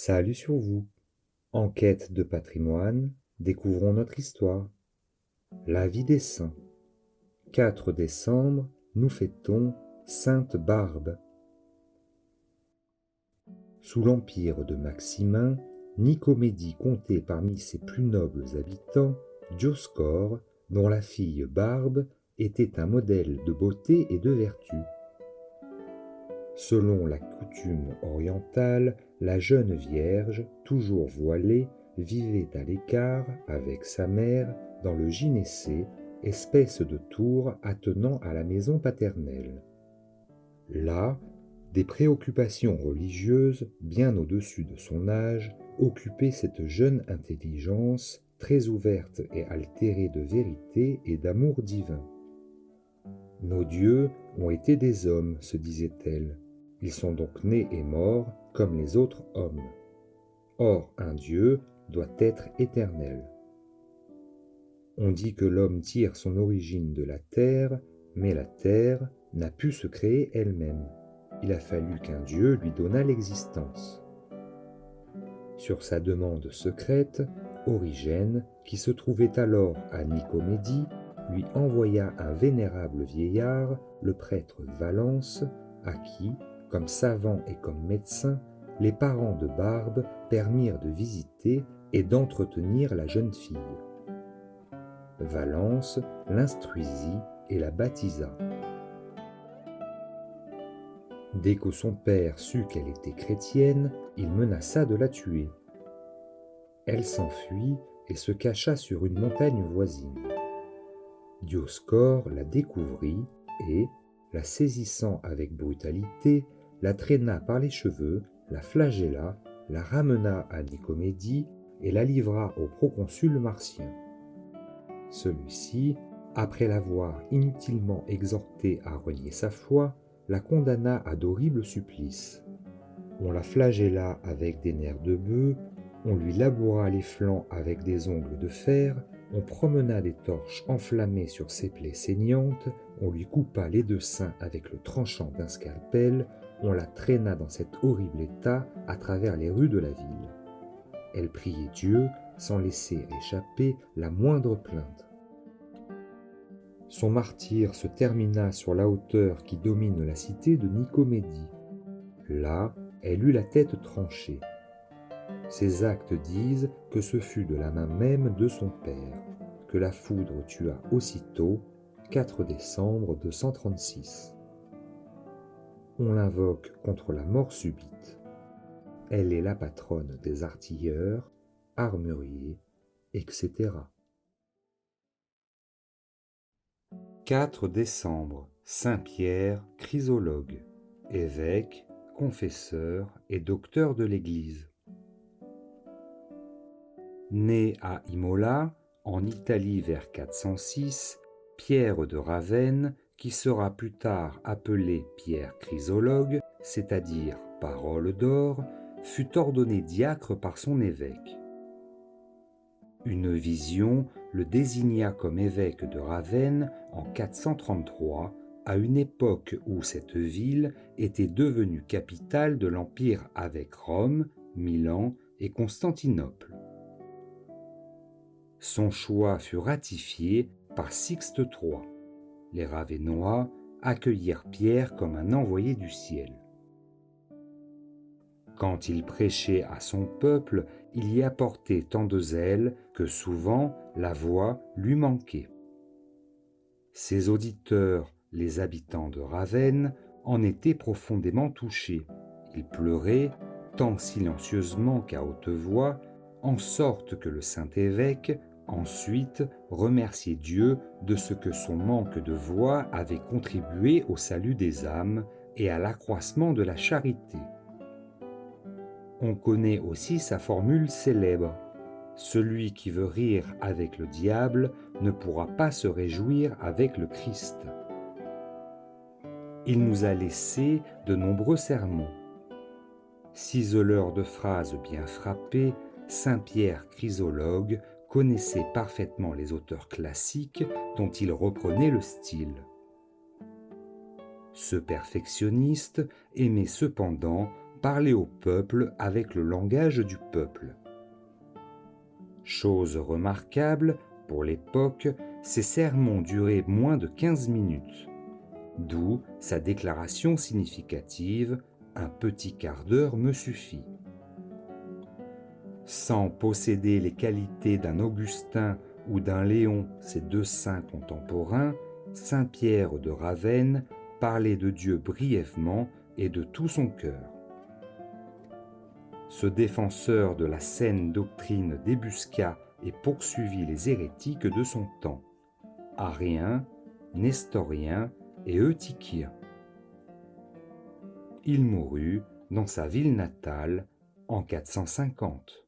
Salut sur vous. En quête de patrimoine, découvrons notre histoire. La vie des saints. 4 décembre, nous fêtons Sainte Barbe. Sous l'empire de Maximin, Nicomédie comptait parmi ses plus nobles habitants Dioscore, dont la fille Barbe était un modèle de beauté et de vertu. Selon la coutume orientale, la jeune vierge, toujours voilée, vivait à l'écart avec sa mère dans le gynécée, espèce de tour attenant à la maison paternelle. Là, des préoccupations religieuses, bien au-dessus de son âge, occupaient cette jeune intelligence, très ouverte et altérée de vérité et d'amour divin. Nos dieux ont été des hommes, se disait-elle. Ils sont donc nés et morts comme les autres hommes. Or, un Dieu doit être éternel. On dit que l'homme tire son origine de la terre, mais la terre n'a pu se créer elle-même. Il a fallu qu'un Dieu lui donnât l'existence. Sur sa demande secrète, Origène, qui se trouvait alors à Nicomédie, lui envoya un vénérable vieillard, le prêtre Valence, à qui, comme savant et comme médecin, les parents de Barbe permirent de visiter et d'entretenir la jeune fille. Valence l'instruisit et la baptisa. Dès que son père sut qu'elle était chrétienne, il menaça de la tuer. Elle s'enfuit et se cacha sur une montagne voisine. Dioscore la découvrit et, la saisissant avec brutalité, la traîna par les cheveux, la flagella, la ramena à Nicomédie et la livra au proconsul Martien. Celui-ci, après l'avoir inutilement exhortée à renier sa foi, la condamna à d'horribles supplices. On la flagella avec des nerfs de bœuf, on lui laboura les flancs avec des ongles de fer, on promena des torches enflammées sur ses plaies saignantes, on lui coupa les 2 seins avec le tranchant d'un scalpel, on la traîna dans cet horrible état à travers les rues de la ville. Elle priait Dieu sans laisser échapper la moindre plainte. Son martyre se termina sur la hauteur qui domine la cité de Nicomédie. Là, elle eut la tête tranchée. Ses actes disent que ce fut de la main même de son père, que la foudre tua aussitôt, 4 décembre 236. On l'invoque contre la mort subite. Elle est la patronne des artilleurs, armuriers, etc. 4 décembre, Saint Pierre, chrysologue, évêque, confesseur et docteur de l'Église. Né à Imola, en Italie vers 406, Pierre de Ravenne, qui sera plus tard appelé Pierre chrysologue, c'est-à-dire parole d'or, fut ordonné diacre par son évêque. Une vision le désigna comme évêque de Ravenne en 433, à une époque où cette ville était devenue capitale de l'Empire avec Rome, Milan et Constantinople. Son choix fut ratifié par Sixte III. Les Ravennois accueillirent Pierre comme un envoyé du ciel. Quand il prêchait à son peuple, il y apportait tant de zèle que souvent la voix lui manquait. Ses auditeurs, les habitants de Ravenne, en étaient profondément touchés. Ils pleuraient, tant silencieusement qu'à haute voix, en sorte que le saint évêque, ensuite, remerciait Dieu de ce que son manque de voix avait contribué au salut des âmes et à l'accroissement de la charité. On connaît aussi sa formule célèbre. Celui qui veut rire avec le diable ne pourra pas se réjouir avec le Christ. Il nous a laissé de nombreux sermons. Ciseleur de phrases bien frappées, Saint Pierre chrysologue connaissait parfaitement les auteurs classiques dont il reprenait le style. Ce perfectionniste aimait cependant parlait au peuple avec le langage du peuple. Chose remarquable, pour l'époque, ces sermons duraient moins de 15 minutes, d'où sa déclaration significative « Un petit quart d'heure me suffit ». Sans posséder les qualités d'un Augustin ou d'un Léon, ces deux saints contemporains, saint Pierre de Ravenne parlait de Dieu brièvement et de tout son cœur. Ce défenseur de la saine doctrine débusqua et poursuivit les hérétiques de son temps, ariens, nestoriens et eutychiens. Il mourut dans sa ville natale en 450.